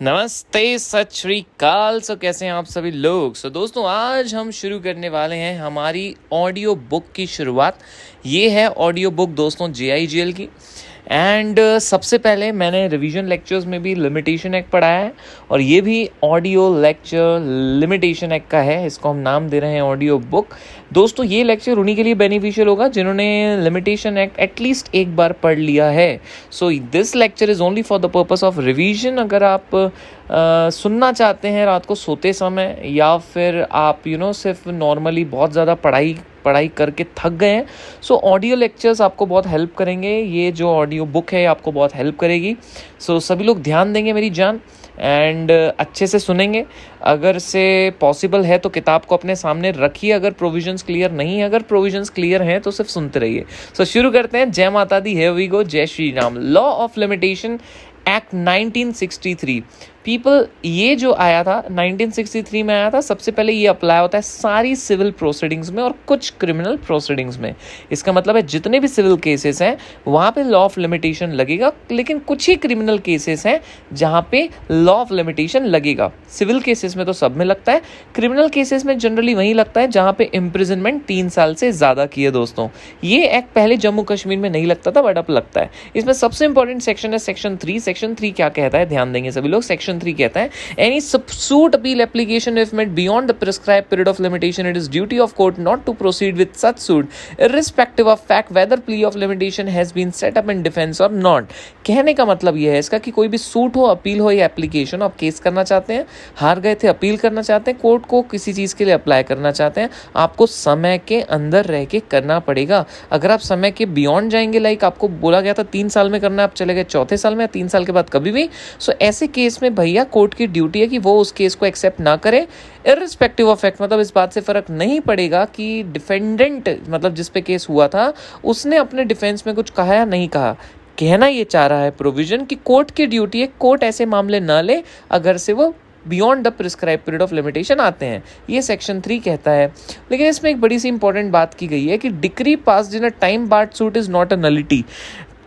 नमस्ते, सत श्री अकाल। कैसे हैं आप सभी लोग। दोस्तों, आज हम शुरू करने वाले हैं हमारी ऑडियो बुक की शुरुआत। ये है ऑडियो बुक दोस्तों JIGL की। एंड सबसे पहले मैंने रिवीजन लेक्चर्स में भी लिमिटेशन एक्ट पढ़ाया है और ये भी ऑडियो लेक्चर लिमिटेशन एक्ट का है। इसको हम नाम दे रहे हैं ऑडियो बुक। दोस्तों, ये लेक्चर उन्हीं के लिए बेनिफिशियल होगा जिन्होंने लिमिटेशन एक्ट एटलीस्ट एक बार पढ़ लिया है। So this lecture is only for the purpose of revision. अगर आप सुनना चाहते हैं रात को सोते समय, या फिर आप सिर्फ नॉर्मली बहुत ज़्यादा पढ़ाई करके थक गए हैं, सो ऑडियो लेक्चर्स आपको बहुत हेल्प करेंगे। ये जो ऑडियो बुक है आपको बहुत हेल्प करेगी। सो सभी लोग ध्यान देंगे मेरी जान, एंड अच्छे से सुनेंगे। अगर से पॉसिबल है तो किताब को अपने सामने रखिए। अगर प्रोविजंस क्लियर नहीं है, अगर प्रोविजंस क्लियर हैं तो सिर्फ सुनते रहिए। सो शुरू करते हैं। जय माता दी, हियर वी गो। जय Shri Ram. Law of limitation act 1963 people, ये जो आया था 1963 में आया था। सबसे पहले ये अप्लाई होता है सारी सिविल प्रोसीडिंग्स में और कुछ क्रिमिनल प्रोसीडिंग्स में। इसका मतलब है जितने भी सिविल केसेस हैं वहाँ पे लॉ ऑफ लिमिटेशन लगेगा, लेकिन कुछ ही क्रिमिनल केसेस हैं जहाँ पे लॉ ऑफ लिमिटेशन लगेगा। सिविल केसेस में तो सब में लगता है, क्रिमिनल केसेस में जनरली वहीं लगता है जहाँ पे इम्प्रिजनमेंट 3 साल से ज़्यादा की है। दोस्तों, ये एक्ट पहले जम्मू कश्मीर में नहीं लगता था, बट अब लगता है। इसमें सबसे इंपॉर्टेंट सेक्शन है सेक्शन 3। सेक्शन 3 क्या कहता है, ध्यान देंगे सभी लोग। सेक्शन 3 कहता है, any suit appeal application if made beyond the prescribed period of limitation, it is duty of court not to proceed with such suit irrespective of fact whether plea of limitation has been set up in defense or not। कहने का मतलब यह है इसका कि कोई भी suit हो, अपील हो या एप्लीकेशन, आप केस करना चाहते हैं, हार गए थे, अपील करना चाहते हैं, कोर्ट को किसी चीज़ के लिए अप्लाई करना चाहते हैं, आपको समय के अंदर रह के करना पड़ेगा। अगर आप समय के बियॉन्ड जाएंगे, लाइक आपको बोला गया था 3 साल में करना, आप चले गए 4थे साल में, 3 साल के बाद कभी भी, सो ऐसे केस में भैया कोर्ट की ड्यूटी है कि वो उस केस को एक्सेप्ट ना करे, इररिस्पेक्टिव ऑफ फैक्ट। मतलब इस बात से फर्क नहीं पड़ेगा कि डिफेंडेंट, मतलब जिस पे केस हुआ था, उसने अपने डिफेंस में कुछ कहा या नहीं कहा। कहना ये चाह रहा है प्रोविजन कि कोर्ट की ड्यूटी है, कोर्ट ऐसे मामले ना ले अगर से वो beyond the prescribe period of limitation आते हैं। ये सेक्शन 3 कहता है। लेकिन इसमें एक बड़ी सी इंपॉर्टेंट बात की गई है कि decree pass in a time barred suit is not a nullity.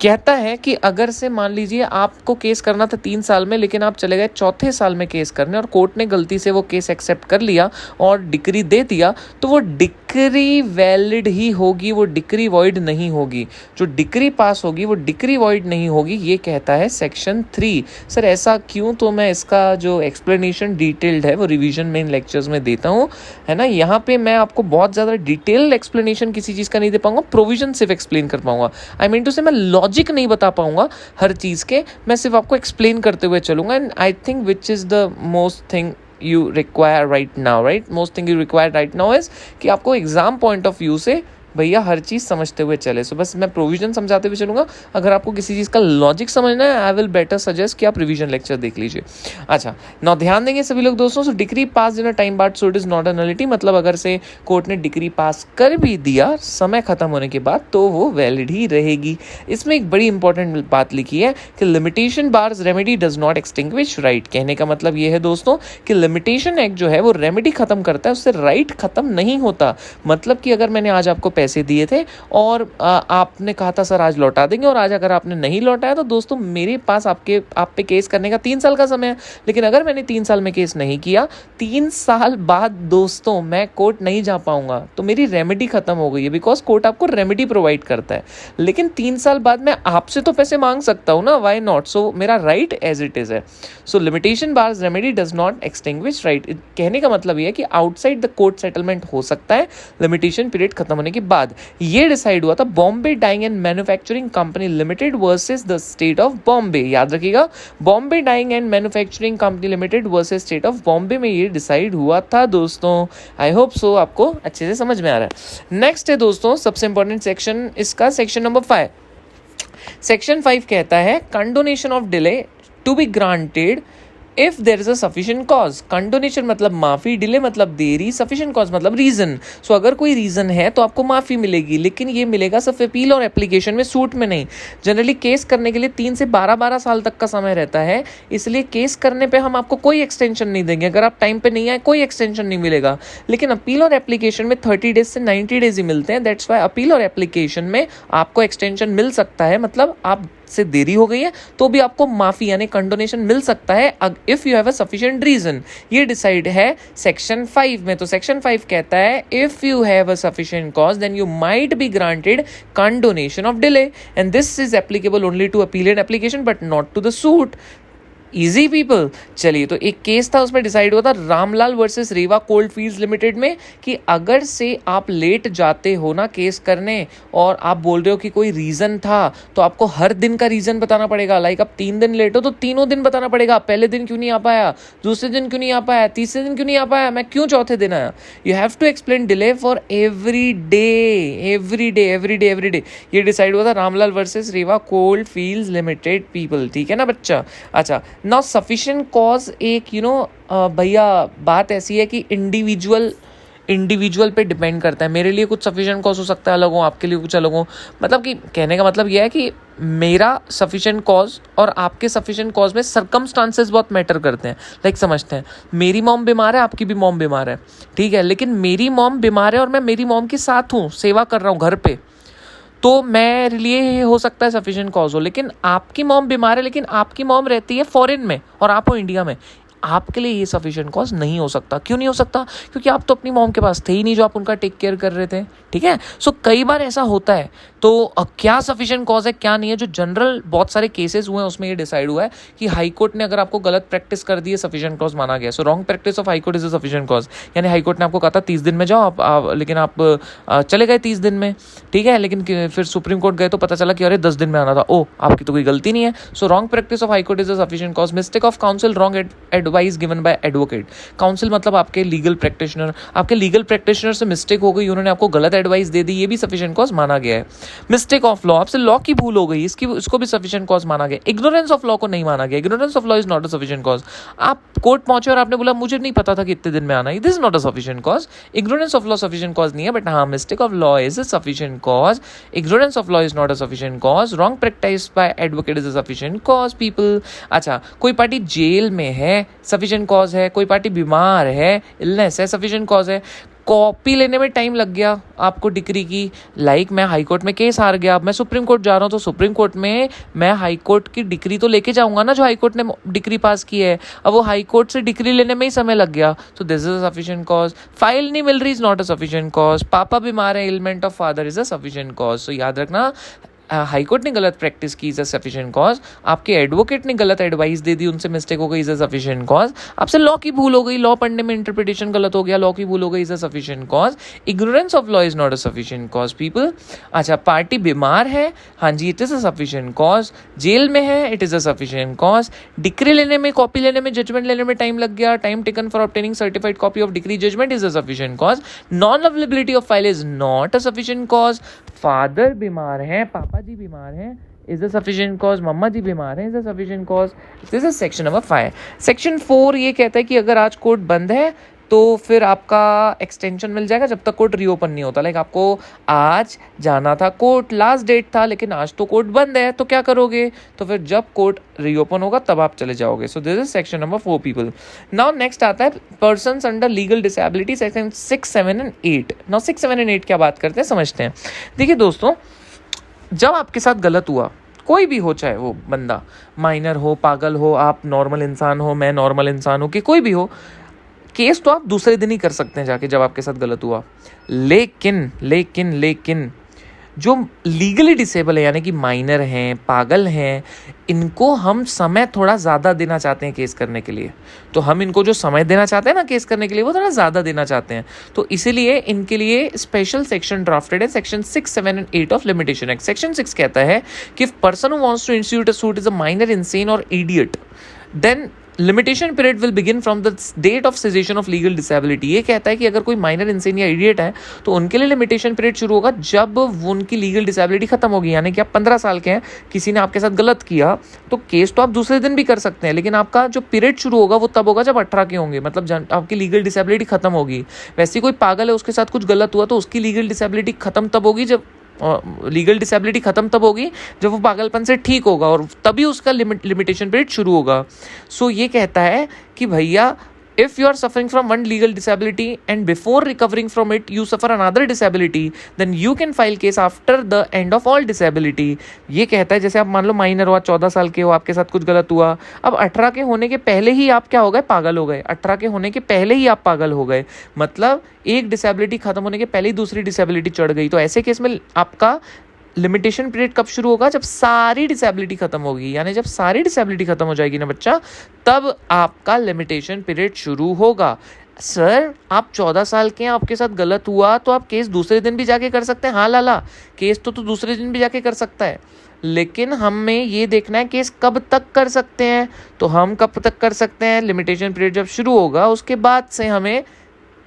कहता है कि अगर से मान लीजिए आपको केस करना था 3 साल में, लेकिन आप चले गए 4थे साल में केस करने और कोर्ट ने गलती से वो केस एक्सेप्ट कर लिया और डिक्री दे दिया, तो वो डिक्री वैलिड ही होगी, वो डिक्री वॉइड नहीं होगी। जो डिक्री पास होगी वो डिक्री वॉइड नहीं होगी, ये कहता है सेक्शन 3। सर ऐसा क्यों? तो मैं इसका जो एक्सप्लेनेशन डिटेल्ड है वो रिवीजन में इन लेक्चर्स में देता हूँ, है ना। यहाँ पे मैं आपको बहुत ज़्यादा डिटेल्ड एक्सप्लेनेशन किसी चीज़ का नहीं दे पाऊंगा, प्रोविजन सिर्फ एक्सप्लेन कर पाऊंगा। आई मीन टू से मैं लॉजिक नहीं बता पाऊंगा हर चीज़ के, मैं सिर्फ आपको एक्सप्लेन करते हुए चलूंगा। And I think which is the most thing you require right now, right, most thing you require right now is कि आपको एग्जाम पॉइंट ऑफ व्यू से भैया हर चीज़ समझते हुए चले। सो बस मैं प्रोविजन समझाते हुए चलूँगा। अगर आपको किसी चीज़ का लॉजिक समझना है, आई विल बेटर सजेस्ट कि आप रिवीजन लेक्चर देख लीजिए। अच्छा, नौ ध्यान देंगे सभी लोग दोस्तों। So degree pass in a time barred suit is not a nullity. मतलब अगर से कोर्ट ने डिग्री पास कर भी दिया समय खत्म होने के बाद, तो वो वैलिड ही रहेगी। इसमें एक बड़ी इंपॉर्टेंट बात लिखी है कि limitation bars remedy does not extinguish right. कहने का मतलब ये है दोस्तों कि लिमिटेशन एक्ट जो है वो रेमेडी खत्म करता है, उससे राइट खत्म नहीं होता। मतलब कि अगर मैंने आज आपको पैसे दिए थे और आपने कहा था सर आज लौटा देंगे, और आज अगर आपने नहीं लौटाया तो दोस्तों मेरे पास आप पे केस करने का 3 साल का समय है। लेकिन अगर मैंने 3 साल में केस नहीं किया, 3 साल बाद दोस्तों मैं कोर्ट नहीं जा पाऊंगा, तो मेरी रेमेडी खत्म हो गई है, बिकॉज कोर्ट आपको रेमेडी प्रोवाइड करता है। लेकिन 3 साल बाद मैं आपसे तो पैसे मांग सकता हूँ ना, वाई नॉट। सो मेरा राइट एज इट इज है। So limitation bars remedy does not extinguish right. कहने का मतलब ये है कि आउटसाइड द कोर्ट सेटलमेंट हो सकता है लिमिटेशन पीरियड खत्म होने के बाद। ये डिसाइड हुआ था Bombay dyeing and manufacturing company limited versus the state of Bombay. याद रखिएगा, Bombay dyeing and manufacturing company limited versus state of Bombay में ये डिसाइड हुआ था दोस्तों। आई होप सो आपको अच्छे से समझ में आ रहा है। नेक्स्ट है दोस्तों सबसे इंपॉर्टेंट सेक्शन इसका, सेक्शन नंबर 5। सेक्शन 5 कहता है condonation of delay to be granted if there is a sufficient cause. Condonation मतलब माफी, डिले मतलब देरी, सफिशिएंट कॉज मतलब रीजन। सो अगर कोई रीजन है तो आपको माफी मिलेगी, लेकिन ये मिलेगा सिर्फ अपील और एप्लीकेशन में, सूट में नहीं। जनरली केस करने के लिए 3 से 12 साल तक का समय रहता है, इसलिए केस करने पे हम आपको कोई एक्सटेंशन नहीं देंगे। अगर आप टाइम पे नहीं आए कोई एक्सटेंशन नहीं मिलेगा। लेकिन अपील और एप्लीकेशन में 30 डेज से 90 डेज ही मिलते हैं। दैट्स वाई अपील और एप्लीकेशन में आपको एक्सटेंशन मिल सकता है। मतलब आप से देरी हो गई है तो भी आपको माफी यानी कंडोनेशन मिल सकता है if you have a sufficient reason. ये डिसाइड है सेक्शन 5 में। तो सेक्शन 5 कहता है if you have a sufficient cause then you might be granted condonation of delay and this is applicable only to appellant application but not to the suit. Easy people. चलिए, तो एक case था, उसमें decide हुआ था Ramlal versus Rewa coal fields limited में कि अगर से आप लेट जाते हो ना केस करने और आप बोल रहे हो कि कोई रीज़न था, तो आपको हर दिन का रीज़न बताना पड़ेगा। लाइक आप 3 दिन लेट हो तो तीनों दिन बताना पड़ेगा। पहले दिन क्यों नहीं आ पाया, दूसरे दिन क्यों नहीं आ पाया, तीसरे दिन क्यों नहीं आ पाया, मैं क्यों चौथे दिन आया। You have to explain delay for every day every day every day every day. ये डिसाइड हुआ था Ramlal versus Rewa coal fields limited people. ठीक है ना बच्चा। अच्छा, नाउ सफिशिएंट कॉज एक भैया बात ऐसी है कि इंडिविजुअल पे डिपेंड करता है। मेरे लिए कुछ सफिशिएंट कॉज हो सकता है अलग हो, आपके लिए कुछ अलग हो। मतलब कि कहने का मतलब यह है कि मेरा सफिशिएंट कॉज और आपके सफिशिएंट कॉज में सर्कमस्टांसेस बहुत मैटर करते हैं। लाइक समझते हैं, मेरी मॉम बीमार है, आपकी भी मॉम बीमार है, ठीक है, लेकिन मेरी मॉम बीमार है और मैं मेरी मॉम के साथ हूँ, सेवा कर रहा हूँ घर पे, तो मेरे लिए हो सकता है सफिशिएंट कॉज हो। लेकिन आपकी मॉम बीमार है, लेकिन आपकी मॉम रहती है फॉरेन में और आप हो इंडिया में, आपके लिए ये सफिशिएंट कॉज नहीं हो सकता। क्यों नहीं हो सकता? क्योंकि आप तो अपनी मॉम के पास थे ही नहीं जो आप उनका टेक केयर कर रहे थे। ठीक है, सो कई बार ऐसा होता है। तो क्या सफिशिएंट कॉज है क्या नहीं है, जो जनरल बहुत सारे केसेस हुए हैं उसमें ये डिसाइड हुआ है कि हाई कोर्ट ने अगर आपको गलत प्रैक्टिस कर दी है, सफिशिएंट कॉज माना गया। So wrong practice of high court is a sufficient cause. यानी हाई कोर्ट ने आपको कहा था 30 दिन में जाओ, लेकिन आप चले गए 30 दिन में, ठीक है, लेकिन फिर सुप्रीम कोर्ट गए तो पता चला कि अरे 10 दिन में आना था। ओ, आपकी तो कोई गलती नहीं है। So wrong practice of high court is a sufficient cause. Mistake of council, wrong advice given by advocate. Council मतलब आपके लीगल प्रैक्टिशनर से मिस्टेक हो गई, उन्होंने आपको गलत एडवाइस दे दी, ये भी सफिशिएंट कॉज माना गया है। मिस्टेक ऑफ लॉ, आपसे लॉ की भूल हो गई, इसको भी सफिशिएंट कॉज माना गया। इग्नोरेंस ऑफ लॉ को नहीं माना गया। Ignorance of law is not a sufficient cause. आप कोर्ट पहुंचे और आपने बोला मुझे नहीं पता था कि इतने दिन में आना है, this is not a sufficient cause. Ignorance of law sufficient cause नहीं है, बट हाँ, mistake of law is a sufficient cause. Ignorance of law is not a sufficient cause. Wrong practice by advocate is a sufficient cause people. अच्छा, कोई party jail में है, sufficient cause है। कोई party बीमार है, इलनेस है, सफिशिएंट कॉज है। कॉपी लेने में टाइम लग गया आपको डिग्री की। लाइक मैं हाई कोर्ट में केस हार गया, अब मैं सुप्रीम कोर्ट जा रहा हूँ, तो सुप्रीम कोर्ट में मैं हाई कोर्ट की डिग्री तो लेके जाऊंगा ना, जो हाई कोर्ट ने डिग्री पास की है। अब वो हाई कोर्ट से डिग्री लेने में ही समय लग गया, तो this is a sufficient cause. File नहीं मिल रही is not a sufficient cause. पापा बीमार है, ailment of father is a sufficient cause. So याद रखना, हाई कोर्ट ने गलत प्रैक्टिस की इज अ सफिशिएंट कॉज। आपके एडवोकेट ने गलत एडवाइस दे दी, उनसे मिस्टेक हो गई इज अ सफिशिएंट कॉज। आपसे लॉ की भूल हो गई, लॉ पढ़ने में इंटरप्रिटेशन गलत हो गया, लॉ की भूल हो गई is a sufficient cause. Ignorance of law is not a sufficient cause people. अच्छा, पार्टी बीमार है, हाँ जी, it is a sufficient cause. Jail में है, it is a sufficient cause. Degree लेने में, कॉपी लेने में, जजमेंट लेने में टाइम लग गया, time taken for obtaining certified copy of decree judgment is a sufficient cause. Non availability of file is not a sufficient cause. Father बीमार है, पापा जी बीमार हैं, is a sufficient cause। मम्मा जी बीमार हैं, is a sufficient cause। This is section number 5। Section 4 ये कहता है कि अगर आज कोर्ट बंद है तो फिर आपका एक्सटेंशन मिल जाएगा जब तक कोर्ट रीओपन नहीं होता। लाइक आपको आज जाना था कोर्ट, लास्ट डेट था, लेकिन आज तो कोर्ट बंद है, तो क्या करोगे? तो फिर जब कोर्ट रीओपन होगा तब आप चले जाओगे। So this is section number 4 people. Now next आता है persons under legal disability, section 6, 7 and 8। Now 6, 7 and 8 क्या बात करते हैं, समझते हैं। देखिए दोस्तों, जब आपके साथ गलत हुआ, कोई भी हो, चाहे वो बंदा माइनर हो, पागल हो, आप नॉर्मल इंसान हो, मैं नॉर्मल इंसान हो, कि कोई भी हो, केस तो आप दूसरे दिन ही कर सकते हैं जाके, जब आपके साथ गलत हुआ। लेकिन जो लीगली डिसेबल है, यानी कि माइनर हैं, पागल हैं, इनको हम समय थोड़ा ज़्यादा देना चाहते हैं केस करने के लिए। तो हम इनको जो समय देना चाहते हैं ना केस करने के लिए, वो थोड़ा ज़्यादा देना चाहते हैं। तो इसीलिए इनके लिए स्पेशल सेक्शन ड्राफ्टेड है, section 6, 7 and 8 of limitation act. Section 6 कहता है कि if person who wants to institute a suit is a minor, insane और idiot, then limitation period will begin from the date of cessation of legal disability. ये कहता है कि अगर कोई माइनर, इंसेन या इडियट है तो उनके लिए लिमिटेशन पीरियड शुरू होगा जब उनकी लीगल डिसेबिलिटी खत्म होगी। यानी कि आप 15 साल के हैं, किसी ने आपके साथ गलत किया, तो केस तो आप दूसरे दिन भी कर सकते हैं, लेकिन आपका जो पीरियड शुरू होगा वो तब होगा जब 18 के होंगे, मतलब आपकी लीगल डिसेबिलिटी खत्म होगी। वैसे कोई पागल है, उसके साथ कुछ गलत हुआ, तो उसकी लीगल डिसेबिलिटी खत्म तब होगी जब वो पागलपन से ठीक होगा, और तभी उसका लिमिटेशन पीरियड शुरू होगा। सो ये कहता है कि भैया if you are suffering from one legal disability and before recovering from it you suffer another disability, then you can file case after the end of all disability. ये कहता है जैसे आप मान लो माइनर हुआ, 14 साल के हो, आपके साथ कुछ गलत हुआ, अब 18 के होने के पहले ही आप क्या हो गए, पागल हो गए. 18 के होने के पहले ही आप पागल हो गए, मतलब एक डिसेबिलिटी खत्म होने के पहले ही दूसरी डिसेबिलिटी चढ़ गई. तो ऐसे केस में आपका लिमिटेशन पीरियड कब शुरू होगा, जब सारी डिसेबिलिटी खत्म होगी. यानी जब सारी डिसेबिलिटी खत्म हो जाएगी ना बच्चा, तब आपका लिमिटेशन पीरियड शुरू होगा. सर आप 14 साल के हैं, आपके साथ गलत हुआ तो आप केस दूसरे दिन भी जाके कर सकते हैं. हाँ लाला, केस तो दूसरे दिन भी जाके कर सकता है, लेकिन हमें ये देखना है केस कब तक कर सकते हैं. तो हम कब तक कर सकते हैं, लिमिटेशन पीरियड जब शुरू होगा उसके बाद से हमें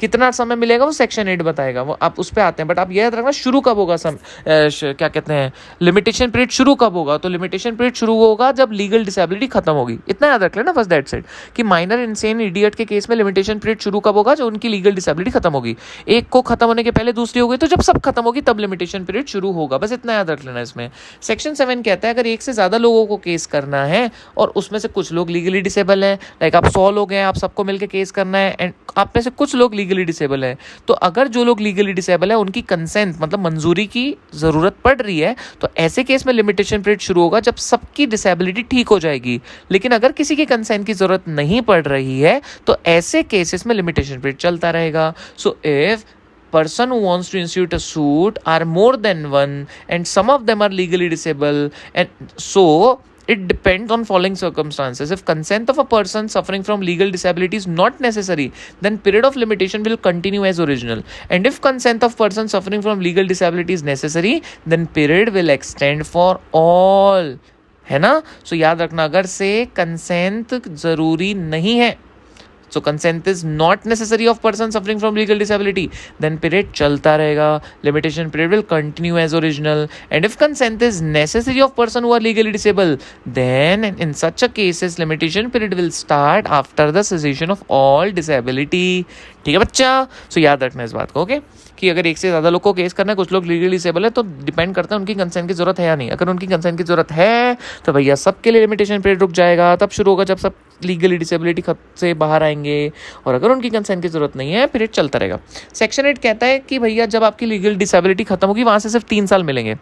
कितना समय मिलेगा वो सेक्शन 8 बताएगा, वो आप उस पर आते हैं. बट आप ये याद रखना शुरू कब होगा, क्या कहते हैं, लिमिटेशन पीरियड शुरू कब होगा. तो लिमिटेशन पीरियड शुरू होगा जब लीगल डिसेबिलिटी खत्म होगी. इतना याद रख लेना, फर्स्ट दैट सेट कि माइनर इंसेन इडियट के केस में लिमिटेशन पीरियड शुरू कब होगा, जब उनकी लीगल डिसेबिलिटी खत्म होगी. एक को खत्म होने के पहले दूसरी होगी, तो जब सब खत्म होगी तब लिमिटेशन पीरियड शुरू होगा. बस इतना याद रख लेना. इसमें सेक्शन 7 कहता है अगर एक से ज़्यादा लोगों को केस करना है और उसमें से कुछ लोग लीगली डिसेबल हैं, लाइक आप 100 लोग हैं, आप सबको मिलकर केस करना है, एंड आप में से कुछ लोग लीगली डिसेबल है, तो अगर जो लोग लीगली डिसेबल है उनकी कंसेंट मतलब मंजूरी की जरूरत पड़ रही है, तो ऐसे केस में लिमिटेशन पीरियड शुरू होगा जब सबकी डिसेबिलिटी ठीक हो जाएगी. लेकिन अगर किसी की कंसेंट की जरूरत नहीं पड़ रही है तो ऐसे केसेस में लिमिटेशन पीरियड चलता रहेगा. So if person who wants to institute a suit are more than one and some of them are legally disabled, and so it depends on following circumstances. If consent of a person suffering from legal disability is not necessary, then period of limitation will continue as original. And if consent of person suffering from legal disability is necessary, then period will extend for all. है ना. सो याद रखना, अगर से consent जरूरी नहीं है, so consent is not necessary of person suffering from legal disability, then period चलता रहेगा, limitation period will continue as original. And if consent is necessary of person who are legally disabled, then in such a cases limitation period will start after the cessation of all disability. ठीक है बच्चा. सो याद रखना इस बात को, okay, कि अगर एक से ज़्यादा लोग को केस करना है, कुछ लोग लीगली डिसेबल है, तो डिपेंड करता है उनकी कंसेंट की जरूरत है या नहीं. अगर उनकी कंसेंट की जरूरत है तो भैया सबके लिए लिमिटेशन पीरियड रुक जाएगा, तब शुरू होगा जब सब लीगली डिसेबिलिटी से बाहर आएंगे. और अगर उनकी कंसेंट की जरूरत नहीं है, पीरियड चलता रहेगा. सेक्शन 8 कहता है कि भैया जब आपकी लीगल डिसेबिलिटी खत्म होगी वहां से सिर्फ 3 साल मिलेंगे.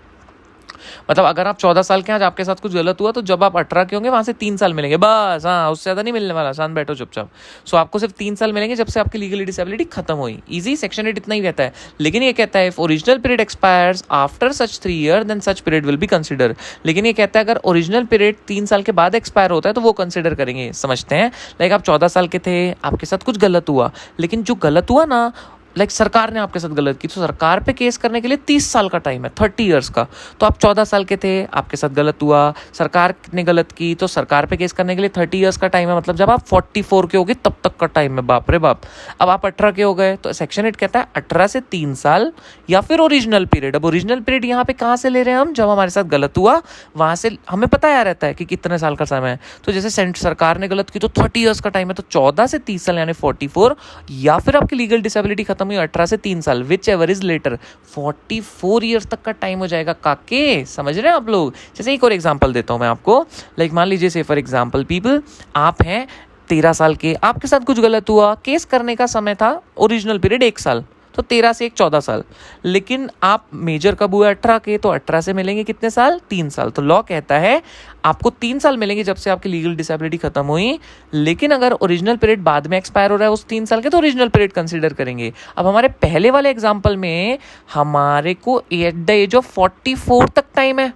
मतलब अगर आप 14 साल के हैं, आज आपके साथ कुछ गलत हुआ, तो जब आप 18 के होंगे वहां से 3 साल मिलेंगे बस. हाँ, उससे ज़्यादा नहीं मिलने वाला. शांत बैठो चुपचाप. सो आपको सिर्फ 3 साल मिलेंगे जब से आपकी लीगली डिसेबिलिटी खत्म हुई. इजी. सेक्शन 8 इतना ही कहता है. लेकिन ये कहता है if original period expires after such 3 year then such period will be consider. लेकिन ये कहता है अगर ओरिजिनल पीरियड 3 साल के बाद एक्सपायर होता है तो वो कंसिडर करेंगे. समझते हैं. लाइक आप 14 साल के थे, आपके साथ कुछ गलत हुआ, लेकिन जो गलत हुआ ना, लाइक सरकार ने आपके साथ गलत की, तो सरकार पे केस करने के लिए 30 साल का टाइम है, 30 इयर्स का. तो आप 14 साल के थे, आपके साथ गलत हुआ, सरकार ने गलत की, तो सरकार पे केस करने के लिए 30 इयर्स का टाइम है. मतलब जब आप 44 के हो गए तब तक का टाइम है. बाप रे बाप. अब आप 18 के हो गए, तो सेक्शन 8 कहता है 18 से 3 साल या फिर ओरिजिनल पीरियड. अब ओरिजिनल पीरियड यहाँ पे कहाँ से ले रहे हैं हम, जब हमारे साथ गलत हुआ वहां से हमें पता यार रहता है कि कितने साल का समय है. तो जैसे सरकार ने गलत की तो 30 इयर्स का टाइम है, तो 14 से 30 साल यानी 44, या फिर आपकी लीगल डिसेबिलिटी खत्म हुई 18 से 3 साल, whichever is later, 44 years तक का टाइम हो जाएगा. काके समझ रहे हैं आप लोग. जैसे एक और एग्जांपल देता हूं मैं आपको. लाइक मान लीजिए से फॉर एग्जांपल पीपल, आप हैं 13 साल के, आपके साथ कुछ गलत हुआ, केस करने का समय था ओरिजिनल पीरियड 1 साल, तो 13 से 1 14 साल. लेकिन आप मेजर कब हुए 18 के, तो 18 से मिलेंगे कितने साल, 3 साल. तो लॉ कहता है आपको 3 साल मिलेंगे जब से आपकी लीगल डिसेबिलिटी खत्म हुई. लेकिन अगर ओरिजिनल पीरियड बाद में एक्सपायर हो रहा है उस 3 साल के, तो ओरिजिनल पीरियड कंसीडर करेंगे. अब हमारे पहले वाले एग्जाम्पल में हमारे को एट द एज ऑफ 44 तक टाइम है,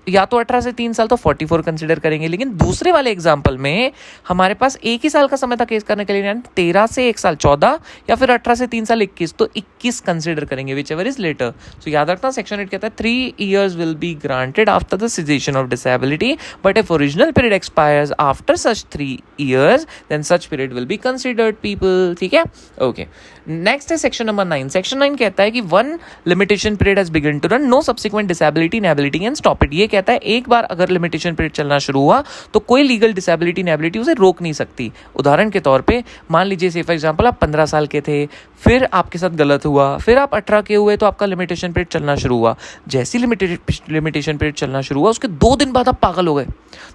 या तो 18 से 3 साल, तो 44 कंसीडर करेंगे. लेकिन दूसरे वाले एग्जाम्पल में हमारे पास 1 ही साल का समय था केस करने के लिए, यानी 13 से 1 साल 14, या फिर 18 से 3 साल 21, तो 21 कंसीडर करेंगे, विच एवर इज लेटर. तो याद रखना सेक्शन 8 कहता है 3 years will be granted after the cessation of disability, but if original period expires after such 3 years then such period will be considered people. ठीक है, ओके. नेक्स्ट है section number 9. Section 9 कहता है कि one limitation period has begun to run, no subsequent disability inability can stop it. ये कहता है एक बार अगर लिमिटेशन पीरियड चलना शुरू हुआ तो कोई लीगल डिसेबिलिटी इनेबिलिटी उसे रोक नहीं सकती। उदाहरण के तौर पे मान लीजिए से फॉर एग्जांपल आप 15 साल के थे, फिर आपके साथ गलत हुआ, फिर आप 18 के हुए तो आपका लिमिटेशन पीरियड चलना शुरू हुआ। जैसी लिमिटेशन पीरियड चलना शुरू हुआ उसके 2 दिन बाद आप पागल हो गए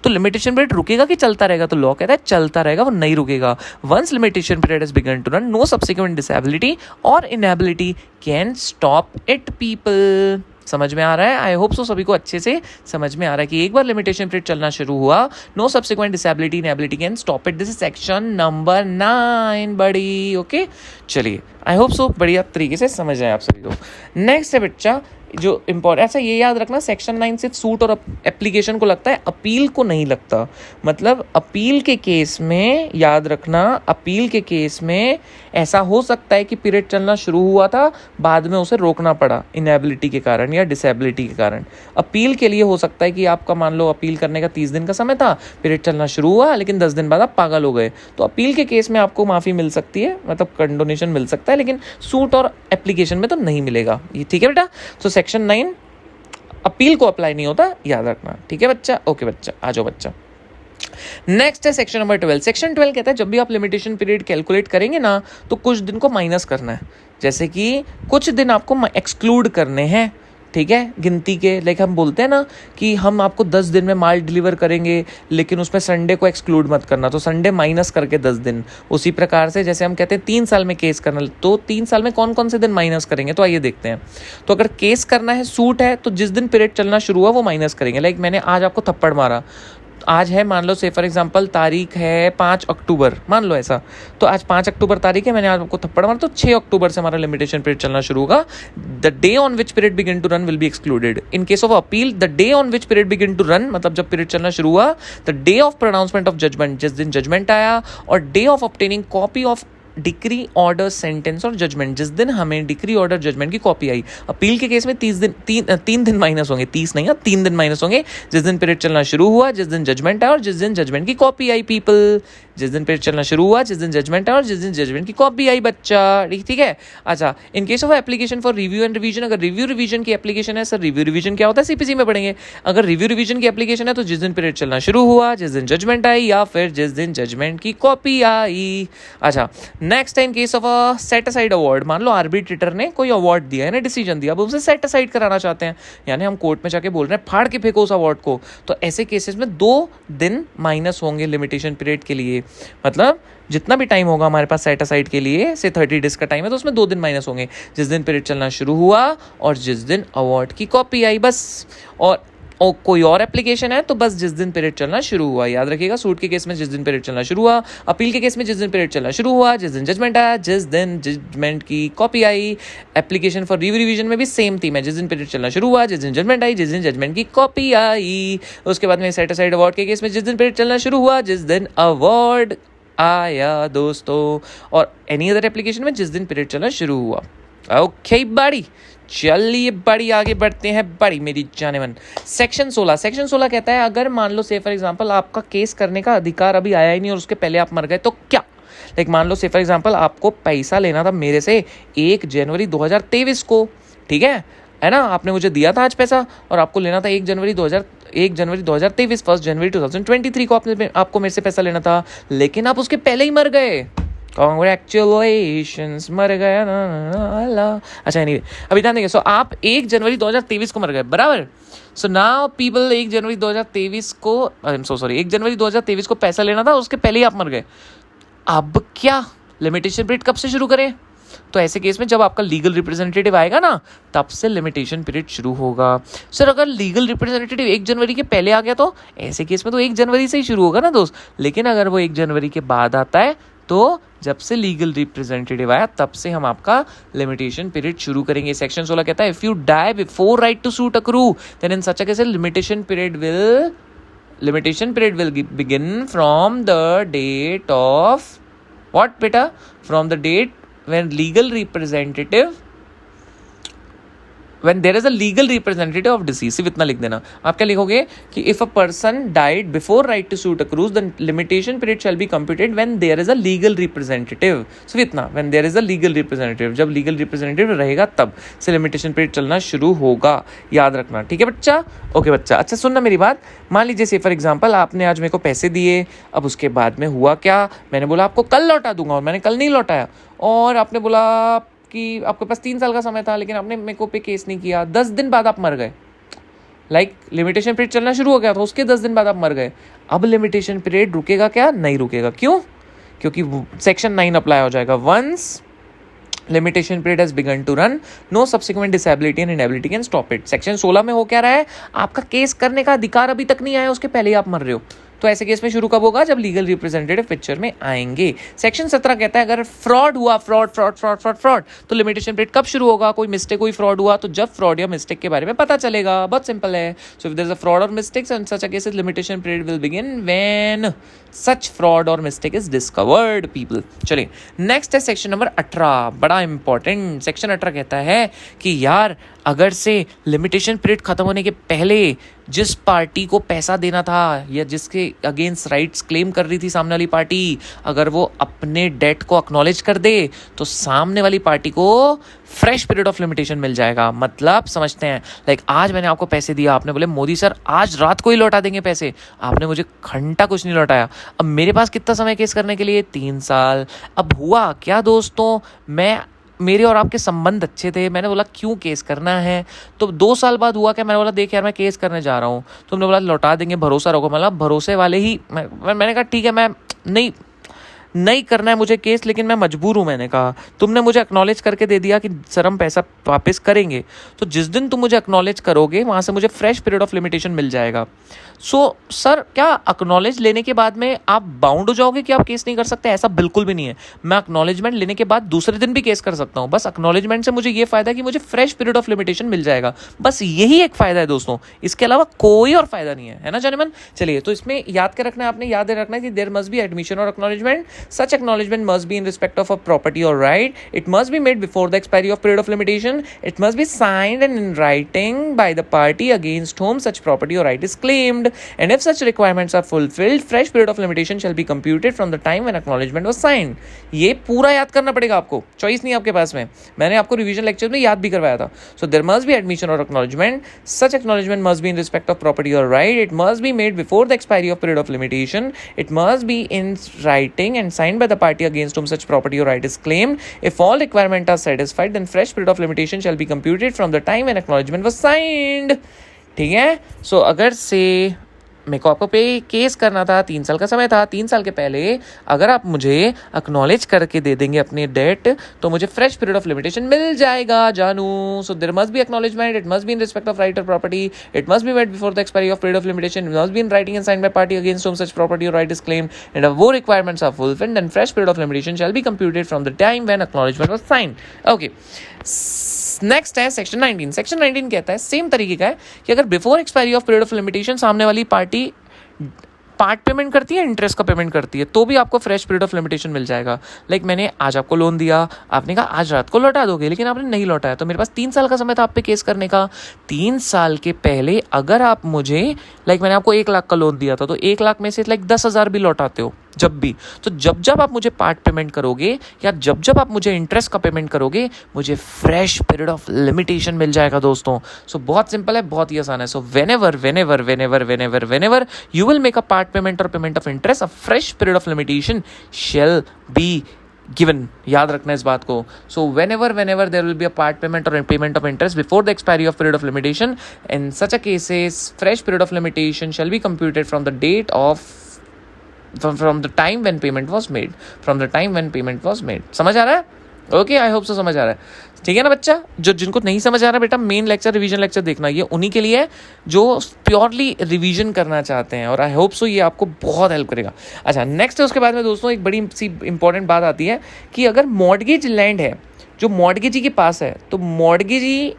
तो लिमिटेशन पीरियड रुकेगा कि चलता रहेगा? तो लॉ कहता है चलता रहेगा, वो नहीं रुकेगा। Once limitation period has begun to run, no subsequent disability और inability can stop it people. समझ में आ रहा है? आई होप सो सभी को अच्छे से समझ में आ रहा है कि एक बार लिमिटेशन पीरियड चलना शुरू हुआ, no subsequent disability inability can stop it. This is section number 9 बड़ी। ओके चलिए, आई होप सो बढ़िया तरीके से समझ आए आप सभी को। नेक्स्ट है बच्चा जो इम्पोर्टेंट, ऐसा ये याद रखना सेक्शन 9 सिर्फ सूट और एप्लीकेशन को लगता है, अपील को नहीं लगता। मतलब अपील के केस में याद रखना, अपील के केस में ऐसा हो सकता है कि पीरियड चलना शुरू हुआ था, बाद में उसे रोकना पड़ा इनेबिलिटी के कारण या डिसेबिलिटी के कारण। अपील के लिए हो सकता है कि आपका मान लो अपील करने का 30 दिन का समय था, पीरियड चलना शुरू हुआ लेकिन 10 दिन बाद आप पागल हो गए, तो अपील के केस में आपको माफ़ी मिल सकती है, मतलब कंडोनेशन मिल सकता है, लेकिन सूट और एप्लीकेशन में तो नहीं मिलेगा। ये ठीक है बेटा? तो सेक्शन 9 अपील को अप्लाई नहीं होता, याद रखना। ठीक है बच्चा? ओके बच्चा, आ जाओ बच्चा। नेक्स्ट है सेक्शन नंबर 12। सेक्शन 12 कहता है जब भी आप लिमिटेशन पीरियड कैलकुलेट करेंगे ना तो कुछ दिन को माइनस करना है, जैसे कि कुछ दिन आपको एक्सक्लूड करने हैं। ठीक है, गिनती के, लाइक हम बोलते हैं ना कि हम आपको 10 दिन में माल डिलीवर करेंगे लेकिन उसमें संडे को एक्सक्लूड मत करना, तो संडे माइनस करके 10 दिन। उसी प्रकार से जैसे हम कहते हैं 3 साल में केस करना, तो 3 साल में कौन कौन से दिन माइनस करेंगे, तो आइए देखते हैं। तो अगर केस करना है, सूट है, तो जिस दिन पीरियड चलना शुरू हुआ वो माइनस करेंगे। लाइक मैंने आज आपको थप्पड़ मारा, आज है मान लो से फॉर एग्जांपल तारीख है 5 अक्टूबर, मान लो ऐसा, तो आज 5 अक्टूबर तारीख है, मैंने आज आपको थप्पड़ मारा, तो 6 अक्टूबर से हमारा लिमिटेशन पीरियड चलना शुरू होगा। The day on which period begin to run will be excluded. In case of appeal, the day on which period begin to run मतलब जब पीरियड चलना शुरू हुआ, the day of pronouncement of judgment, जिस दिन जजमेंट आया, और day of obtaining copy of decree order sentence और जजमेंट, जिस दिन हमें डिक्री ऑर्डर जजमेंट की कॉपी आई। अपील के केस में 3 दिन माइनस होंगे, 30 नहीं, 3 दिन माइनस होंगे, जिस दिन पीरियड चलना शुरू हुआ, जिस दिन जजमेंट आया और जिस दिन जजमेंट की कॉपी आई। पीपल, जिस दिन पीरियड चलना शुरू हुआ, जिस दिन जजमेंट आया और जिस दिन जजमेंट की कॉपी आई बच्चा। ठीक है? अच्छा, इन case of application for review and revision, अगर रिव्यू रिवीजन की एप्लीकेशन है, सर रिव्यू रिवीजन क्या होता है सीपीसी में पढ़ेंगे। अगर रिव्यू रिवीजन की एप्लीकेशन है तो जिस दिन पीरियड चलना शुरू हुआ, जिस दिन जजमेंट आई या फिर जिस दिन जजमेंट की कॉपी आई। अच्छा, नेक्स्ट है इन case of set aside award, मान लो आर्बिट्रेटर ने कोई अवार्ड दिया है ना, डिसीजन दिया, अब उसे सेट असाइड कराना चाहते हैं, यानी हम कोर्ट में जाके बोल रहे हैं फाड़ के फेंको उस अवार्ड को, तो ऐसे केसेस में 2 दिन माइनस होंगे लिमिटेशन पीरियड के लिए। मतलब जितना भी टाइम होगा हमारे पास सेट असाइड के लिए, से 30 डेज का टाइम है, तो उसमें 2 दिन माइनस होंगे, जिस दिन पीरियड चलना शुरू हुआ और जिस दिन अवार्ड की कॉपी आई, बस। और कोई और एप्लीकेशन है तो बस जिस दिन पीरियड चलना शुरू हुआ, याद रखिएगा। सूट के केस में जिस दिन पीरियड चलना शुरू हुआ, अपील के केस में जिस दिन पीरियड चलना शुरू हुआ, जिस दिन जजमेंट आया, जिस दिन जजमेंट की copy I. Application for review revision में भी सेम थीम है, जिस दिन पीरियड चलना शुरू हुआ, जिस दिन जजमेंट आई, जिस दिन जजमेंट की कॉपी आई। उसके बाद में सेट असाइड अवार्ड के केस में जिस दिन पीरियड चलना शुरू हुआ, जिस दिन अवार्ड आया दोस्तों, और एनी अदर एप्लीकेशन में जिस दिन पीरियड चलना शुरू हुआ। ओके बड़ी, चलिए बड़ी आगे बढ़ते हैं बड़ी मेरी जाने मन। सेक्शन 16 कहता है अगर मान लो से फॉर एग्जांपल आपका केस करने का अधिकार अभी आया ही नहीं और उसके पहले आप मर गए तो क्या। लाइक मान लो से फॉर एग्जांपल आपको पैसा लेना था मेरे से 1 जनवरी 2023 को, ठीक है ना, आपने मुझे दिया था आज पैसा और आपको लेना था 1 जनवरी 2023, 1 जनवरी 2023 को आपको मेरे से पैसा लेना था, लेकिन आप उसके पहले ही मर गए। Congratulations, मर गया ना। अच्छा anyway, अभी ध्यान देंगे। सो आप 1 जनवरी 2023 को मर गए, बराबर। सो नाउ पीपल 1 जनवरी 2023 को, आई एम सो सॉरी, 1 जनवरी 2023 को पैसा लेना था, उसके पहले ही आप मर गए। अब क्या लिमिटेशन पीरियड कब से शुरू करें? तो ऐसे केस में जब आपका लीगल रिप्रेजेंटेटिव आएगा ना, तब से लिमिटेशन पीरियड शुरू होगा। सर अगर लीगल रिप्रेजेंटेटिव 1 जनवरी के पहले आ गया तो ऐसे केस में तो 1 जनवरी से ही शुरू होगा ना दोस्त। लेकिन अगर वो 1 जनवरी के बाद आता है तो जब से लीगल रिप्रेजेंटेटिव आया तब से हम आपका लिमिटेशन पीरियड शुरू करेंगे। सेक्शन 16 कहता है if you die before right to sue accrue then in such a case limitation period will begin from the date of what बेटा, from the date when legal representative when there is a legal representative of deceased, सिर्फ इतना लिख देना। आप क्या लिखोगे कि if a person died before right to suit accrues, the limitation period shall be computed when there is a legal representative, सिर्फ इतना, when there is a legal representative, जब legal representative रहेगा तब से limitation period चलना शुरू होगा, याद रखना, ठीक है बच्चा। ओके बच्चा, अच्छा सुनना मेरी बात। मान लीजिए से फॉर एग्जाम्पल आपने आज मेरे को पैसे दिए, अब उसके बाद में हुआ क्या, मैंने बोला आपको कल लौटा दूंगा और मैंने कल नहीं लौटाया, और आपने बोला कि आपके पास 3 साल का समय था लेकिन आपने मेरे को पे केस नहीं किया, 10 दिन बाद आप मर गए, लाइक लिमिटेशन पीरियड चलना शुरू हो गया था, उसके 10 दिन बाद आप मर गए। अब लिमिटेशन पीरियड रुकेगा क्या? नहीं रुकेगा। क्यों? क्योंकि सेक्शन 9 अप्लाई हो जाएगा। Once limitation period has begun to run, no subsequent disability and inability can stop it. Section 16 में हो क्या रहा है, आपका केस करने का अधिकार अभी तक नहीं आया, उसके पहले ही आप मर रहे हो, तो ऐसे केस में शुरू कब होगा? जब लीगल रिप्रेजेंटेटिव पिक्चर में आएंगे। सेक्शन 17 कहता है अगर फ्रॉड हुआ, फ्रॉड, तो लिमिटेशन पीरियड कब शुरू होगा? कोई मिस्टेक हुई, फ्रॉड हुआ, तो जब फ्रॉड या मिस्टेक के बारे में पता चलेगा। बहुत सिंपल है। So if there is a fraud और mistakes and such a cases, limitation period will begin when such fraud और मिस्टेक इज डिस्कवर्ड पीपल। चलिए नेक्स्ट है सेक्शन नंबर 18, बड़ा इंपॉर्टेंट। सेक्शन 18 कहता है कि यार अगर से लिमिटेशन पीरियड खत्म होने के पहले जिस पार्टी को पैसा देना था या जिसके अगेंस्ट राइट्स क्लेम कर रही थी सामने वाली पार्टी, अगर वो अपने डेट को एक्नॉलेज कर दे तो सामने वाली पार्टी को फ्रेश पीरियड ऑफ लिमिटेशन मिल जाएगा। मतलब समझते हैं, लाइक आज मैंने आपको पैसे दिया, आपने बोले मोदी सर आज रात को ही लौटा देंगे पैसे, आपने मुझे घंटा कुछ नहीं लौटाया। अब मेरे पास कितना समय केस करने के लिए? 3 साल। अब हुआ क्या दोस्तों, मेरे और आपके संबंध अच्छे थे, मैंने बोला क्यों केस करना है, तो 2 साल बाद हुआ क्या, मैंने बोला देख यार मैं केस करने जा रहा हूँ, तुमने बोला लौटा देंगे, भरोसा रखो, मतलब भरोसे वाले ही मैंने कहा ठीक है, मैं नहीं करना है मुझे केस, लेकिन मैं मजबूर हूँ। मैंने कहा तुमने मुझे एक्नॉलेज करके दे दिया कि सर हम पैसा वापस करेंगे, तो जिस दिन तुम मुझे एक्नॉलेज करोगे वहाँ से मुझे फ्रेश पीरियड ऑफ लिमिटेशन मिल जाएगा। सो सर क्या एक्नॉलेज लेने के बाद में आप बाउंड हो जाओगे कि आप केस नहीं कर सकते? ऐसा बिल्कुल भी नहीं है। मैं एक्नॉलेजमेंट लेने के बाद दूसरे दिन भी केस कर सकता हूँ। बस एक्नॉलेजमेंट से मुझे ये फायदा है कि मुझे फ्रेश पीरियड ऑफ लिमिटेशन मिल जाएगा, बस यही एक फायदा है दोस्तों, इसके अलावा कोई और फायदा नहीं है ना जानेमन। चलिए तो इसमें याद कर रखना है, आपने याद रखना है कि देयर मस्ट बी एडमिशन और acknowledgement. Such acknowledgement must be in respect of a property or right. It must be made before the expiry of period of limitation. It must be signed and in writing by the party against whom such property or right is claimed. And if such requirements are fulfilled, fresh period of limitation shall be computed from the time when acknowledgement was signed. ये पूरा याद करना पड़ेगा आपको, choice नहीं आपके पास में। मैंने आपको रिवीजन लेक्चर में याद भी करवाया था। So there must be admission or acknowledgement. Such acknowledgement must be in respect of property or right. It must be made before the expiry of period of limitation. It must be in writing and signed by the party against whom such property or right is claimed. If all requirements are satisfied, then fresh period of limitation shall be computed from the time when acknowledgement was signed. ठीक है। सो अगर से मेरे को आपको पे case करना था, 3 साल का समय था, 3 साल के पहले अगर आप मुझे एक्नॉलेज करके दे देंगे अपनी डेट तो मुझे फ्रेश पीरियड ऑफ लिमिटेशन मिल जाएगा जानू। So there must be acknowledgement, it must be in respect of right और property, it must be made before the expiry of period of limitation, it must be in writing and signed by party against whom such property or right is claimed, and if वो requirements are fulfilled then fresh period of limitation shall be computed from the time when acknowledgement was signed. Okay. Next है section 19। Section 19 कहता है same तरीके का है कि अगर before expiry of period of limitation सामने वाली पार्टी पार्ट पेमेंट करती है, इंटरेस्ट का पेमेंट करती है, तो भी आपको फ्रेश पीरियड ऑफ लिमिटेशन मिल जाएगा। लाइक मैंने आज आपको लोन दिया, आपने कहा आज रात को लौटा दोगे, लेकिन आपने नहीं लौटाया, तो मेरे पास 3 साल का समय था आप पे केस करने का। 3 साल के पहले अगर आप मुझे, लाइक मैंने आपको 1 लाख का लोन दिया था, तो 1 लाख में से लाइक 10,000 भी लौटाते हो जब भी, तो जब आप मुझे पार्ट पेमेंट करोगे या जब आप मुझे इंटरेस्ट का पेमेंट करोगे, मुझे फ्रेश पीरियड ऑफ लिमिटेशन मिल जाएगा दोस्तों। सो बहुत सिंपल है, बहुत ही आसान है। सो whenever you will make a part payment or payment of interest, a fresh period of limitation shall be given. याद रखना इस बात को। So whenever there will be a part payment or payment of interest before the expiry of period of limitation, in such a cases fresh period of limitation shall be computed from the date of from the time when payment was made, समझ आ रहा है? Okay, आई hope सो समझ आ रहा है। ठीक है ना बच्चा, जिनको नहीं समझ आ रहा बेटा, मेन लेक्चर रिवीजन लेक्चर देखना, ये उन्हीं के लिए है जो प्योरली रिवीजन करना चाहते हैं, और आई होप सो ये आपको बहुत हेल्प करेगा। अच्छा नेक्स्ट है, उसके बाद में दोस्तों एक बड़ी सी इंपॉर्टेंट बात आती है कि अगर मॉर्टगेज लैंड है जो मॉर्टगेजी के पास है, तो मॉर्टगेजी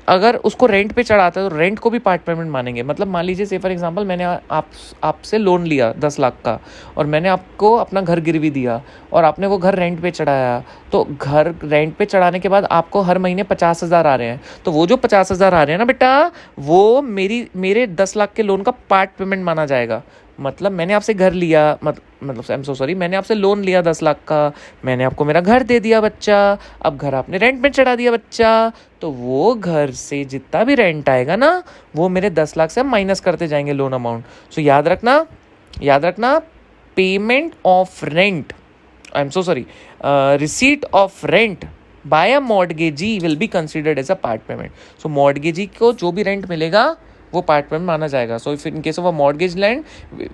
अगर उसको रेंट पे चढ़ाता है तो रेंट को भी पार्ट पेमेंट मानेंगे। मतलब मान लीजिए से फॉर एग्जांपल मैंने आपसे लोन लिया 10 लाख का और मैंने आपको अपना घर गिरवी दिया और आपने वो घर रेंट पे चढ़ाया, तो घर रेंट पे चढ़ाने के बाद आपको हर महीने 50,000 आ रहे हैं, तो वो जो 50,000 आ रहे हैं ना बेटा, वो मेरे 10 लाख के लोन का पार्ट पेमेंट माना जाएगा। मतलब मैंने आपसे घर लिया, मतलब आई एम सो सॉरी, मैंने आपसे लोन लिया 10 लाख का, मैंने आपको मेरा घर दे दिया बच्चा, अब घर आपने रेंट में चढ़ा दिया बच्चा, तो वो घर से जितना भी रेंट आएगा ना वो मेरे 10 लाख से माइनस करते जाएंगे लोन अमाउंट। सो याद रखना payment of rent, I am so sorry, receipt of rent by a mortgagee will be considered as a part payment. So mortgagee को जो भी रेंट मिलेगा वो पार्ट पेमेंट माना जाएगा। So if in case of a mortgage land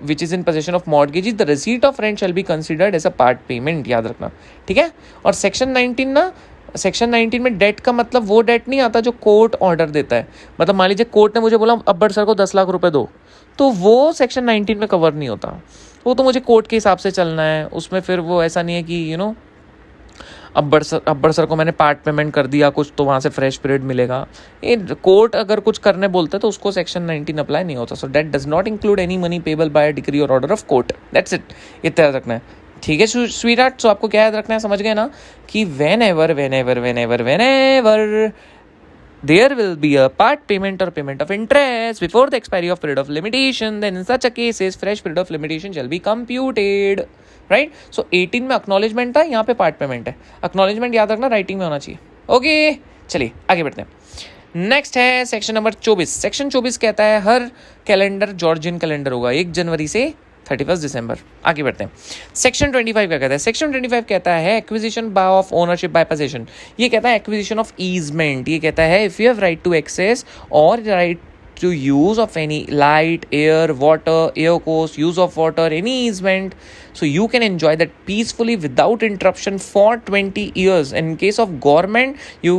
which is in possession of mortgagee, the receipt of rent shall be considered as a part payment, याद रखना, ठीक है। और सेक्शन 19 में डेट का मतलब वो डेट नहीं आता जो कोर्ट ऑर्डर देता है। मतलब मान लीजिए कोर्ट ने मुझे बोला अब्बर सर को 10 लाख रुपए दो, तो वो सेक्शन 19 में कवर नहीं होता, वो तो मुझे कोर्ट के हिसाब से चलना है। उसमें फिर वो ऐसा नहीं है कि अब्बर सर को मैंने पार्ट पेमेंट कर दिया कुछ तो वहाँ से फ्रेश पीरियड मिलेगा। ये कोर्ट अगर कुछ करने बोलता है तो उसको सेक्शन 19 अप्लाई नहीं होता। So that does not include any money payable by decree और order of court, that's it, इतना याद रखना है, ठीक है स्वीटहार्ट। सो आपको क्या याद रखना है, समझ गए ना, कि when ever there will be a part payment or payment of interest before the expiry of period of limitation, then in such a cases fresh period of limitation shall be computed, right? So 18 में acknowledgement था, यहाँ पे part payment है। acknowledgement याद रखना writing में होना चाहिए, ओके। चलिए आगे बढ़ते हैं। नेक्स्ट है सेक्शन नंबर 24। सेक्शन 24 कहता है हर कैलेंडर जॉर्जियन कैलेंडर होगा 1 जनवरी से 31 दिसंबर। आगे बढ़ते हैं। सेक्शन 25 क्या कहता है? सेक्शन 25 कहता है acquisition by of ownership by possession. ये कहता है एक्विजिशन ऑफ ईजमेंट। ये कहता है if you have right to access और right to use of any light, air, water, air course, use of water, any easement, so you can enjoy that peacefully without interruption for 20 years. And in case of government, you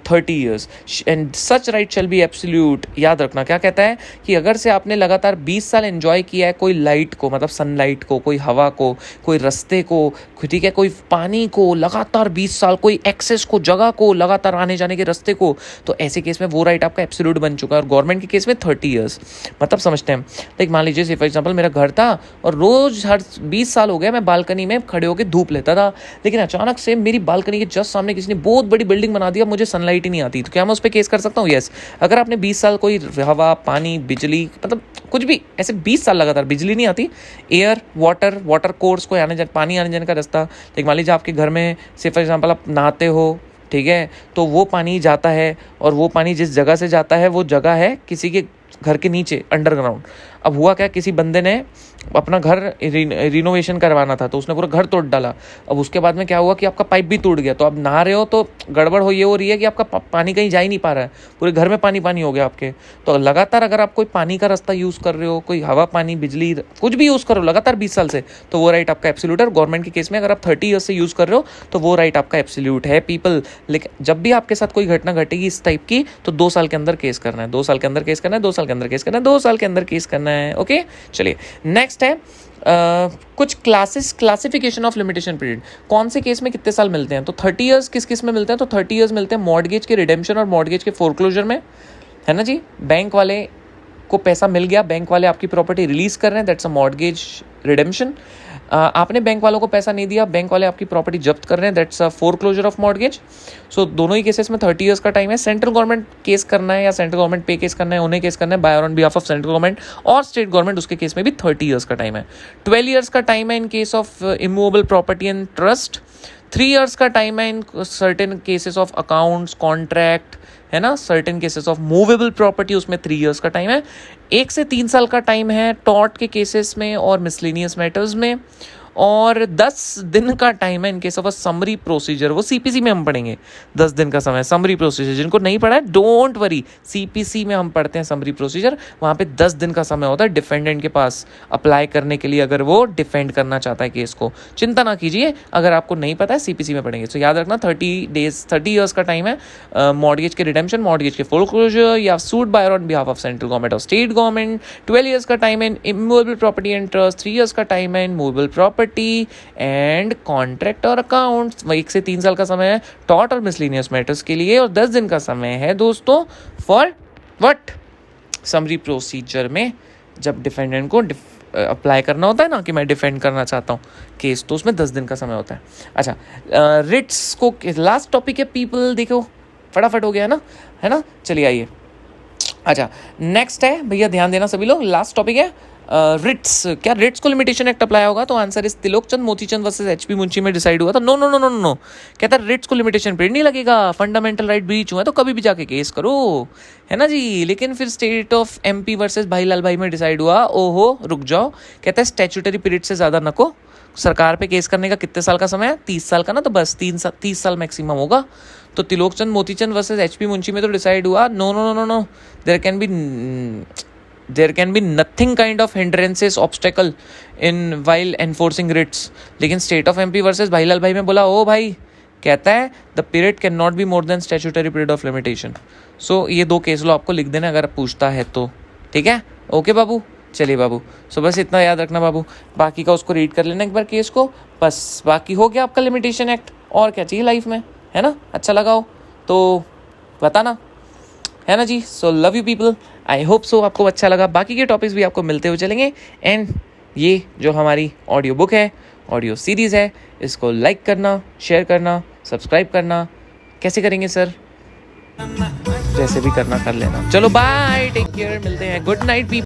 30 years. And such right shall be absolute. याद रखना क्या कहता है कि अगर से आपने लगातार 20 साल एंजॉय किया है कोई लाइट को, मतलब सनलाइट को, कोई हवा को, कोई रास्ते को, ठीक है, कोई पानी को, लगातार 20 साल कोई एक्सेस को, जगह को, लगातार आने जाने के रास्ते को, तो ऐसे केस में वो राइट आपका एब्सोल्यूट बन चुका है। और गवर्नमेंट के केस में 30 ईयर्स। मतलब समझते हैं, लाइक मान लीजिए फॉर एग्जांपल मेरा घर था और रोज हर 20 साल हो गया मैं बालकनी में खड़े होकर धूप लेता था, लेकिन अचानक से मेरी बालकनी के जस्ट सामने किसी ने बहुत बड़ी बिल्डिंग बना दिया, मुझे सनलाइट ही नहीं आती, तो क्या मैं उस पर केस कर सकता हूँ? यस। अगर आपने 20 साल कोई हवा, पानी, बिजली, मतलब कुछ भी ऐसे 20 साल लगातार बिजली नहीं आती, एयर, वाटर कोर्स को पानी आने जाने का रास्ता, लाइक मान लीजिए आपके घर में से फॉर एग्जांपल आप नहाते हो, ठीक है, तो वो पानी जाता है और वो पानी जिस जगह से जाता है वो जगह है किसी के घर के नीचे अंडरग्राउंड। अब हुआ क्या, किसी बंदे ने अपना घर रिनोवेशन करवाना था तो उसने पूरा घर तोड़ डाला। अब उसके बाद में क्या हुआ कि आपका पाइप भी टूट गया, तो अब नहा रहे हो तो गड़बड़ हो रही है कि आपका पानी कहीं जा ही नहीं पा रहा है, पूरे घर में पानी हो गया आपके। तो लगातार अगर आप कोई पानी का रास्ता यूज़ कर रहे हो, कोई हवा, पानी, बिजली, कुछ भी यूज़ कर रहे हो लगातार 20 साल से, तो वो राइट आपका एब्सोल्यूट है। गवर्नमेंट के केस में अगर आप 30 ईयर्स से यूज़ कर रहे हो तो वो राइट आपका एब्सोल्यूट है पीपल। लेकिन जब भी आपके साथ कोई घटना घटेगी इस टाइप की तो 2 साल के अंदर केस करना है, 2 साल के अंदर केस करना है, 2 साल के अंदर केस करना है, 2 साल के अंदर केस करना है, ओके। चलिए नेक्स्ट है कुछ क्लासिफिकेशन ऑफ लिमिटेशन पीरियड। कौन से केस में कितने साल मिलते हैं? तो 30 इयर्स किस में मिलते हैं? तो 30 इयर्स मिलते हैं मॉर्टगेज के रिडेम्पशन और मॉर्टगेज के फोरक्लोजर में, है ना जी। बैंक वाले को पैसा मिल गया, बैंक वाले आपकी प्रॉपर्टी रिलीज कर रहे हैं, दैट्स अ मॉर्टगेज रिडेम्पशन। आपने बैंक वालों को पैसा नहीं दिया, बैंक वाले आपकी प्रॉपर्टी जब्त कर रहे हैं, that's a foreclosure of mortgage. So दोनों ही केसेस में 30 इयर्स का टाइम है। सेंट्रल गवर्नमेंट केस करना है या सेंट्रल गवर्नमेंट पे केस करना है, उन्हें केस करना है by on behalf of central government और स्टेट गवर्नमेंट, उसके केस में भी 30 इयर्स का टाइम है। 12 इयर्स का टाइम है इन case of immovable property and trust. 3 years का टाइम है in certain cases of accounts, contract, है ना, certain cases of movable property, उसमें 3 इयर्स का टाइम है। 1 से 3 साल का टाइम है टॉर्ट के केसेस में और मिसलेनियस मैटर्स में, और 10 दिन का टाइम है इन case of a summary procedure. वो सीपीसी में हम पढ़ेंगे, 10 दिन का समय समरी प्रोसीजर। जिनको नहीं पढ़ा है डोंट वरी, सीपीसी में हम पढ़ते हैं समरी प्रोसीजर, वहाँ पे 10 दिन का समय होता है डिफेंडेंट के पास अप्लाई करने के लिए, अगर वो डिफेंड करना चाहता है केस को। चिंता ना कीजिए, अगर आपको नहीं पता है सीपीसी में पढ़ेंगे। तो याद रखना 30 इयर्स का टाइम है मॉर्टगेज के रिडेम्पशन, मॉर्टगेज के फोरक्लोजर या suit by on behalf of central government और स्टेट गवर्नमेंट। 12 इयर्स का टाइम है immovable property and trust, 3 years का टाइम है immovable property property and contract और अकाउंट्स। 1 से 3 साल का समय है टॉर्ट और मिसलिनियस मैटर्स के लिए, और 10 दिन का समय है दोस्तों फॉर व्हाट, समरी प्रोसीजर में जब डिफेंडेंट को अप्लाई करना होता है ना कि मैं डिफेंड करना चाहता हूँ केस, तो उसमें 10 दिन का समय होता है। अच्छा, रिट्स को लास्ट टॉपिक है पीपल, देखो फटाफट हो गया है ना। चलिए आइए। अच्छा, नेक्स्ट है भैया, ध्यान देना सभी लोग, लास्ट टॉपिक है रिट्स। क्या रिट्स को लिमिटेशन एक्ट अप्लाई होगा? तो आंसर इस तिलोकचंद मोतीचंद वर्सेस एचपी मुंशी में डिसाइड हुआ था। No no no no no, कहता है रिट्स को लिमिटेशन पीरियड नहीं लगेगा, फंडामेंटल राइट ब्रीच हुआ है तो कभी भी जाके केस करो, है ना जी। लेकिन फिर state of MP versus Bhailal Bhai में डिसाइड हुआ, ओहो रुक जाओ, कहता है स्टैट्यूटरी पीरियड से ज़्यादा नको, सरकार पे केस करने का कितने साल का समय है? 30 साल का ना, तो बस 30 साल मैक्सिमम होगा। तो तिलोकचंद मोतीचंद वर्सेस एचपी मुंशी में तो डिसाइड हुआ no no no no, there can be nothing kind of hindrances obstacle in while enforcing writs. लेकिन state of MP versus Bhailal Bhai में बोला ओ भाई, कहता है the period can not be more than statutory period of limitation. So ये 2 case लो आपको लिख देना अगर पूछता है तो, ठीक है। ओके बाबू, चलिए बाबू, सो बस इतना याद रखना बाबू, बाकी का उसको रीड कर लेना एक बार केस को, बस बाकी हो गया आपका लिमिटेशन एक्ट। और क्या चाहिए लाइफ में, है ना। अच्छा लगा हो तो बताना, है ना जी। So love you people, I hope so आपको अच्छा लगा। बाकी के टॉपिक्स भी आपको मिलते हुए चलेंगे। एंड ये जो हमारी ऑडियो बुक है, ऑडियो सीरीज़ है, इसको लाइक करना, शेयर करना, सब्सक्राइब करना। कैसे करेंगे सर? जैसे भी करना कर लेना। चलो बाय, टेक केयर, मिलते हैं, गुड नाइट पीपल।